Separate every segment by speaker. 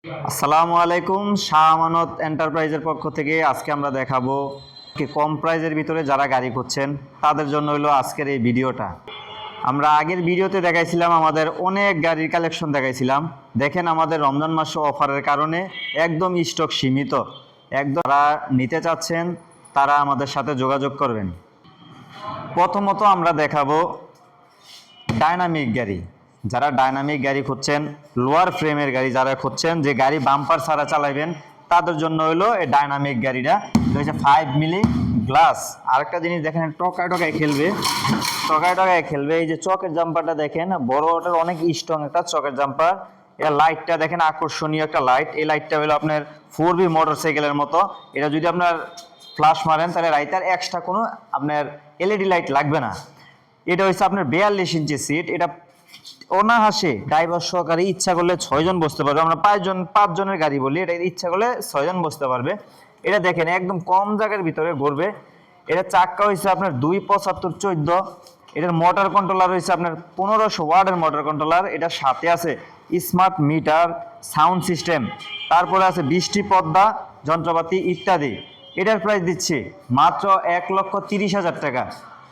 Speaker 1: আসসালামু আলাইকুম। শাহ আমানত এন্টারপ্রাইজের পক্ষ থেকে আজকে আমরা দেখাবো কি কম প্রাইজের ভিতরে যারা গাড়ি খুঁজছেন তাদের জন্য হলো আজকের এই ভিডিওটা। আমরা আগের ভিডিওতে দেখাইছিলাম আমাদের অনেক গাড়ির কালেকশন দেখাইছিলাম। দেখেন আমাদের রমজান মাসে অফারের কারণে একদম স্টক সীমিত। একদম যারা নিতে চাচ্ছেন তারা আমাদের সাথে যোগাযোগ করবেন। প্রথমত আমরা দেখাবো ডাইনামিক গাড়ি। যারা ডাইনামিক গাড়ি খুঁজছেন, লোয়ার ফ্রেমের গাড়ি যারা খুঁজছেন, যে গাড়ি বাম্পার ছাড়া চালাবেন তাদের জন্য হলো এই ডাইনামিক গাড়িটা। এটা হচ্ছে 5 মিলি গ্লাস। আরেকটা জিনিস দেখেন, টকায় টকায় খেলবে। এই যে চকের জাম্পারটা দেখেন, বড় ওটার অনেক স্ট্রং একটা চকের জাম্পার। এর লাইটটা দেখেন, আকর্ষণীয় একটা লাইট। এই লাইটটা হলো আপনার 4B মোটরসাইকেলের মতো। এটা যদি আপনার ফ্লাশ মারেন তাহলে রাইতার এক্সট্রা কোনো আপনার এলইডি লাইট লাগবে না। এটা হচ্ছে আপনার 42 ইঞ্চি সিট। এটা অনাহাসে ড্রাইভার সহকারে ইচ্ছা করলে 6 জন বসতে পারবে। আমরা 5 জনের গাড়ি বলি, এটা ইচ্ছা করলে 6 জন বসতে পারবে। এটা দেখেন একদম কম জায়গার ভিতরে ঘুরবে। এটা চাক্কা হয়েছে আপনার 275/14। এটার মোটর কন্ট্রোলার হয়েছে আপনার 1500 ওয়াটের মোটর কন্ট্রোলার। এটার সাথে আছে স্মার্ট মিটার, সাউন্ড সিস্টেম, তারপরে আছে বৃষ্টি পর্দা, যন্ত্রপাতি ইত্যাদি। এটার প্রাইস দিচ্ছি মাত্র 1,30,000 টাকা।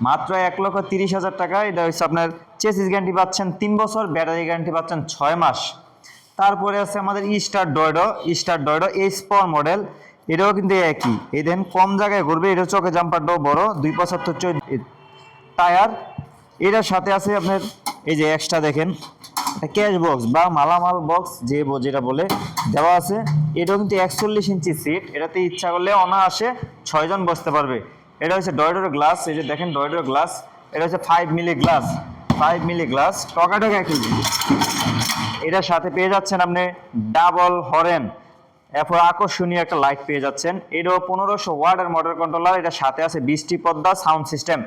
Speaker 1: মাত্র 1,30,000 টাকা। এটা হচ্ছে আপনার চেসিস গ্যারান্টি পাচ্ছেন 3 বছর, ব্যাটারি গ্যারান্টি পাচ্ছেন 6 মাস। তারপরে আছে আমাদের স্টার ডয়ডো স্পোর মডেল। এটাও কিন্তু একই। এই দেখেন কম জায়গায় ঘুরবে। এটা চোখে জাম্পারটাও বড়, 275/14 টায়ার। এটার সাথে আছে আপনার এই যে এক্সট্রা দেখেন ক্যাশ বক্স বা মালামাল বক্স যেটা বলে দেওয়া আছে। এটাও কিন্তু 41 ইঞ্চি সিট। এটাতে ইচ্ছা করলে অনায়াসে 6 জন বসতে পারবে। এটা হচ্ছে ডয়ডোর গ্লাস। এই যে দেখেন ডয়ডোর গ্লাস। এটা হচ্ছে 5 মিলি গ্লাস। টকা খেলবে। এটার সাথে পেয়ে যাচ্ছেন আপনি ডাবল হরেন, এরপর আকর্ষণীয় একটা লাইট পেয়ে যাচ্ছেন। এটাও 1500 ওয়াটের মোটর কন্ট্রোলার। এটার সাথে আছে বৃষ্টি পর্দা, সাউন্ড সিস্টেম।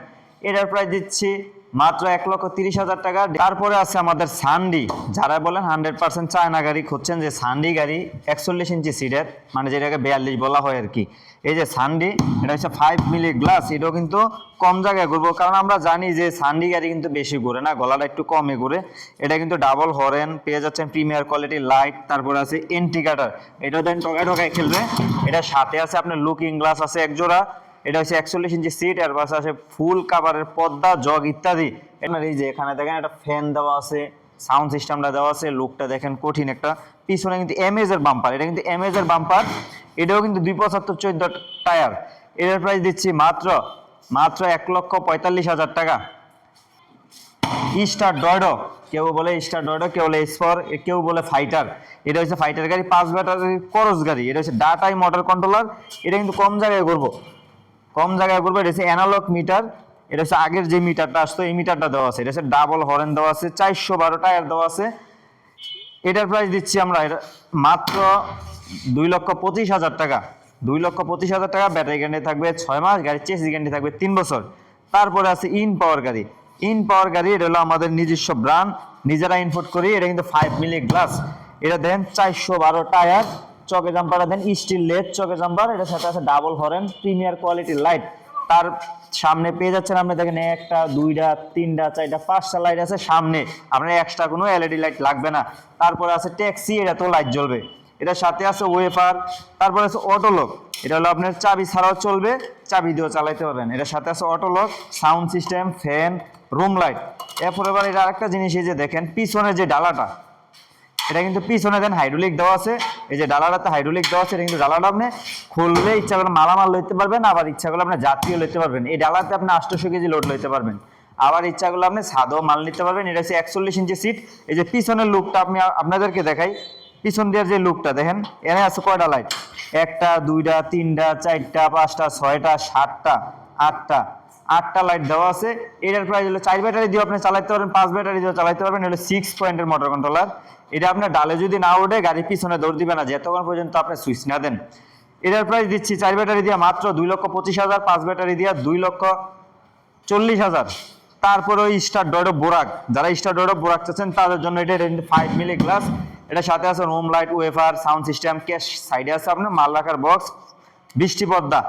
Speaker 1: এটার প্রাইস দিচ্ছি মাত্র 1,30,000 টাকা। তারপরে আছে আমাদের সানডি। যারা বলেন 100% চায়না গাড়ি খুঁজছেন, যে সানডি গাড়ি 41 ইঞ্চি সিটের, মানে যেটাকে 42 বলা হয় আর কি। এই যে সানডি, এটা হচ্ছে 5 মিলি গ্লাস। এটাও কিন্তু কম জায়গায় ঘুরবো, কারণ আমরা জানি যে সানডি গাড়ি কিন্তু বেশি ঘুরে না, গলাটা একটু কমে ঘুরে। এটা কিন্তু ডাবল হরেন পেয়ে যাচ্ছেন, প্রিমিয়ার কোয়ালিটির লাইট, তারপরে আছে ইন্ডিকেটর। এটাও দেন টকায় খেলবে। এটার সাথে আছে আপনার লুকিং গ্লাস আছে এক জোড়া। এটা হচ্ছে 41 ইঞ্চি সিট। এর পাশে আছে ফুল কাভারের পর্দা, জগ ইত্যাদি। এই যে এখানে দেখেন একটা ফ্যান দেওয়া আছে, সাউন্ড সিস্টেমটা দেওয়া আছে। লুকটা দেখেন কঠিন একটা। পিছনে কিন্তু এমএজ এর বাম্পার। এটা কিন্তু এমএজ এর বাম্পার। এটাও কিন্তু 275/14 টায়ার। এটার প্রাইস দিচ্ছি মাত্র 1,45,000 টাকা। স্টার ডয়ডো, কেউ বলে স্টার ডয়ডো, কেউ বলে স্পর, কেউ বলে ফাইটার। এটা হচ্ছে ফাইটার গাড়ি, 5 ব্যাটারির করস গাড়ি। এটা হচ্ছে ডাটাই মোটর কন্ট্রোলার। এটা কিন্তু কম জায়গায় ঘুরবো। এটা হচ্ছে অ্যানালগ মিটার। এটা হচ্ছে আগের যে মিটারটা আসতো এই মিটারটা দেওয়া আছে। এটা হচ্ছে ডাবল হরেন দেওয়া আছে, 412 টায়ার দেওয়া আছে। এটার প্রাইস দিচ্ছি আমরা মাত্র 2,25,000 টাকা। 2,25,000 টাকা। ব্যাটারি গ্যারান্টি থাকবে 6 মাস, গাড়ির চেসিস গ্যারান্টি থাকবে 3 বছর। তারপরে আছে ইন পাওয়ার গাড়ি। এটা হলো আমাদের নিজস্ব ব্র্যান্ড, নিজেরা ইনপুট করি। এটা কিন্তু 5 মিলি গ্লাস। এটা দেন 412 টায়ার। চকে জাম্পারটা দেন স্টিল লেদ চকে জাম্পার। এটার সাথে আছে ডাবল হরেন, প্রিমিয়ার কোয়ালিটির লাইট। তার সামনে পেয়ে যাচ্ছেন আপনি দেখেন 1টা 2টা 3টা 4টা 5টা লাইট আছে সামনে। আপনার এক্সট্রা কোনো এলইডি লাইট লাগবে না। তারপরে আছে ট্যাক্সি, এটা তো লাইট জ্বলবে। এটার সাথে আছে ওয়েফার। তারপরে আছে অটোলক। এটা হলো আপনার চাবি ছাড়াও চলবে, চাবি দিয়েও চালাইতে পারবেন। এটার সাথে আছে auto lock, sound system, fan, room light. এরপরে এবার এটা আরেকটা জিনিস, এই যে দেখেন পিছনে যে ডালাটা, এটা কিন্তু পিছনে দেন হাইড্রোলিক দেওয়া আছে। এই যে ডালাটাতে হাইড্রোলিক দেওয়া আছে। এটা কিন্তু ডালাটা আপনি খুললে ইচ্ছা করলে মালামাল লইতে পারবেন, আবার ইচ্ছা করলে আপনি যাত্রীও লইতে পারবেন। এই ডালাতে আপনি 800 কেজি লোড লইতে পারবেন, আবার ইচ্ছা করলে আপনি সাদও মাল নিতে পারবেন। এটা হচ্ছে 41 ইঞ্চি সিট। এই যে পিছনের লুকটা আমি আপনাদেরকে দেখাই। পিছন দিয়ে যে লুকটা দেখেন, এখানে আছে কয়টা লাইট? 1টা 2টা 3টা 4টা 5টা 6টা 7টা 8টা লাইট দেওয়া আছে। এটার প্রাইস হলো 4 ব্যাটারি দিয়ে আপনি চালাতে পারবেন, 5 ব্যাটারি দিয়ে চালাতে পারবেন। হলো 6 পয়েন্টের মোটর কন্ট্রোলার। এটা আপনার ডালে যদি না ওঠে গাড়ির পিছনে দৌড় দিবে না যতক্ষণ পর্যন্ত আপনি সুইচ না দেন। এটার প্রাইস দিচ্ছি 4 ব্যাটারি দিয়ে মাত্র 2,25,000, 5 ব্যাটারি দিয়ে 2,40,000। তারপরে ওই স্টার ডয়ডো বোরাক, যারা স্টার ডয়ডো বোরাক চাচ্ছেন তাদের জন্য এটা 5 মিলি গ্লাস। এটার সাথে আছে room light, wafer, sound system, cash সাইডে আছে আপনার মাল রাখার বক্স, বৃষ্টি পর্দা।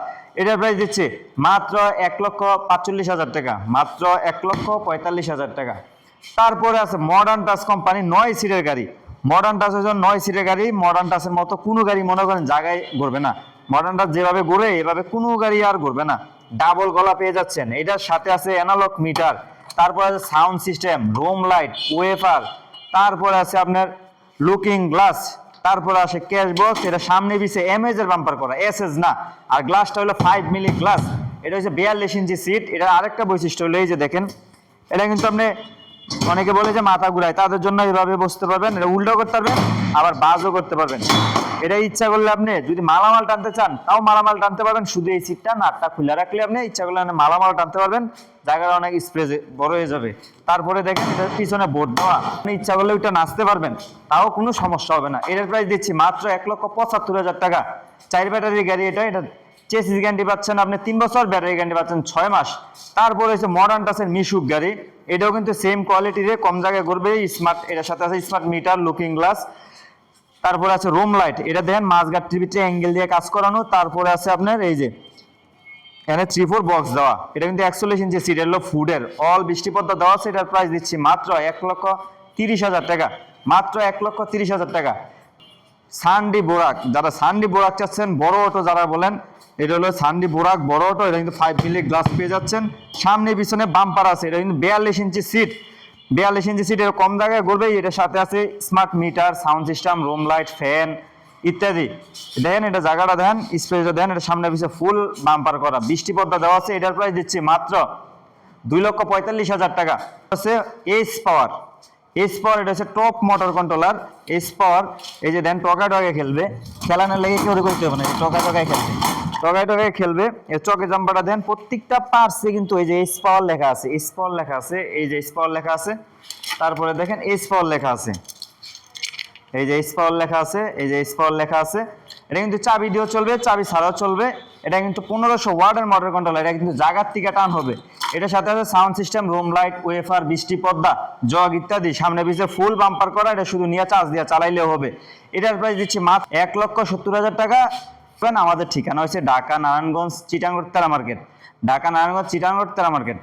Speaker 1: এটার প্রাইস দিচ্ছে মাত্র 1,45,000 টাকা। মাত্র 1,45,000 টাকা। তারপরে আছে মডার্ন টাচ কোম্পানি 9 সিটের গাড়ি। মডার্ন টাচ হচ্ছে 9 সিটের গাড়ি। মডার্ন টাচের মতো কোনো গাড়ি মনে করেন জায়গায় ঘুরবে না। মডার্ন টাচ যেভাবে ঘুরে এভাবে কোনো গাড়ি আর ঘুরবে না। ডাবল গলা পেয়ে যাচ্ছেন। এটার সাথে আছে অ্যানালগ মিটার, তারপর আছে sound system, room light, wafer, তারপরে আছে আপনার লুকিং গ্লাস, তারপরে আসে ক্যাশ বক্স। এটা সামনে পিছে এমএজ এর বাম্পার করা, এসএস না। আর গ্লাসটা হলো 5 মিলি গ্লাস। এটা হচ্ছে 42 ইঞ্চি সিট। এটা আরেকটা বৈশিষ্ট্য হলো এই যে দেখেন, এটা কিন্তু আপনি অনেকে বলে যে মাথা ঘুরায়, তাদের জন্য এভাবে বসতে পারবেন। এটা উল্টো করতে পারবেন, আবার বাজও করতে পারবেন। এটা ইচ্ছা করলে আপনি যদি মালামাল টানতে চান তাও মালামাল টানতে পারবেন। শুধু এই সিটটা নাটটা খুলে রাখলে আপনি ইচ্ছা করলে মালামাল টানতে পারবেন, জায়গাটা অনেক স্পেস বড় হয়ে যাবে। তারপরে দেখেন এটার পিছনে বোর্ড দেওয়া, আপনি ইচ্ছা করলে ওইটা নাচতে পারবেন, তাও কোনো সমস্যা হবে না। এটার প্রাইস দিচ্ছি মাত্র 1,75,000 টাকা। 4 ব্যাটারির গাড়ি এটা। এটা চেসিস গ্যারান্টি পাচ্ছেন আপনি 3 বছর, ব্যাটারি গ্যারান্টি পাচ্ছেন 6 মাস। তারপরে হচ্ছে মডার্ন টাচের মিশুক গাড়ি। এটাও কিন্তু সেম কোয়ালিটির, কম জায়গায় ঘুরবে, স্মার্ট। এটার সাথে আছে স্মার্ট মিটার, লুকিং গ্লাস, তারপরে আছে রুম লাইট। এটা দেখেন মাঝগাট টিভিতে অ্যাঙ্গেল দিয়ে কাজ করানো। তারপরে আছে আপনার এই যে এখানে 3/4 বক্স দেওয়া। এটা কিন্তু 41 ইঞ্চি সিট, এলো ফুডের অল বৃষ্টি পর্দা দেওয়া আছে। এটার প্রাইস দিচ্ছি মাত্র 1,30,000 টাকা। মাত্র 1,30,000 টাকা। সানডি বোরাক, যারা সানডি বোরাক চাচ্ছেন, বড় অটো যারা বলেন, এটা হলো সানডি বোরাক বড় অটো। এটা কিন্তু 5 মিলি গ্লাস পেয়ে যাচ্ছেন। সামনে পিছনে বাম্পার আছে। এটা কিন্তু 42 ইঞ্চি সিট। 42 ইঞ্চি সিট, এর কম জায়গায় ঘুরবে। এটার সাথে আছে smart meter, sound system, room light, fan ইত্যাদি। দেখেন এটা জায়গাটা দেখেন, স্পেসটা দেখেন। এটা সামনে পিছনে ফুল বাম্পার করা, বৃষ্টি পর্দা দেওয়া আছে। এটার প্রাইস দিচ্ছি মাত্র 2,45,000 টাকা। আছে এস পাওয়ার। এস পাওয়ার এটা হচ্ছে top motor controller. S power এই যে দেন টকা টকে খেলবে, খেলানোর লেগে কেউ করতে হবে না, টকা টকায় খেলবে, টকায় টকায় খেলবে। এই চকে জাম্পারটা দেন, প্রত্যেকটা পার্টসে কিন্তু এই যে এস পাওয়ার লেখা আছে, এস পাওয়ার লেখা আছে, এই যে এস পাওয়ার লেখা আছে। তারপরে দেখেন এস পাওয়ার লেখা আছে, এই যে এস পাওয়ার লেখা আছে, এই যে এস পাওয়ার লেখা আছে। এটা কিন্তু চাবি দিয়েও চলবে, চাবি ছাড়াও চলবে। এটা কিন্তু 1500 ওয়াটের মোটর কন্ট্রোলার। এটা কিন্তু জায়গার থেকে টান হবে। এটার সাথে আছে sound system, room light, wafer, বৃষ্টি পর্দা, জগ ইত্যাদি। সামনে পিছিয়ে ফুল বাম্পার করা। এটা শুধু নিয়ে চার্জ দিয়ে চালাইলেও হবে। এটার প্রাইস দিচ্ছি মাত্র 1,70,000 টাকা। আমাদের ঠিকানা হচ্ছে ঢাকা নারায়ণগঞ্জ চিটাঙ্গর তেরা মার্কেট। ঢাকা নারায়ণগঞ্জ চিটাঙ্গর তেরা মার্কেট।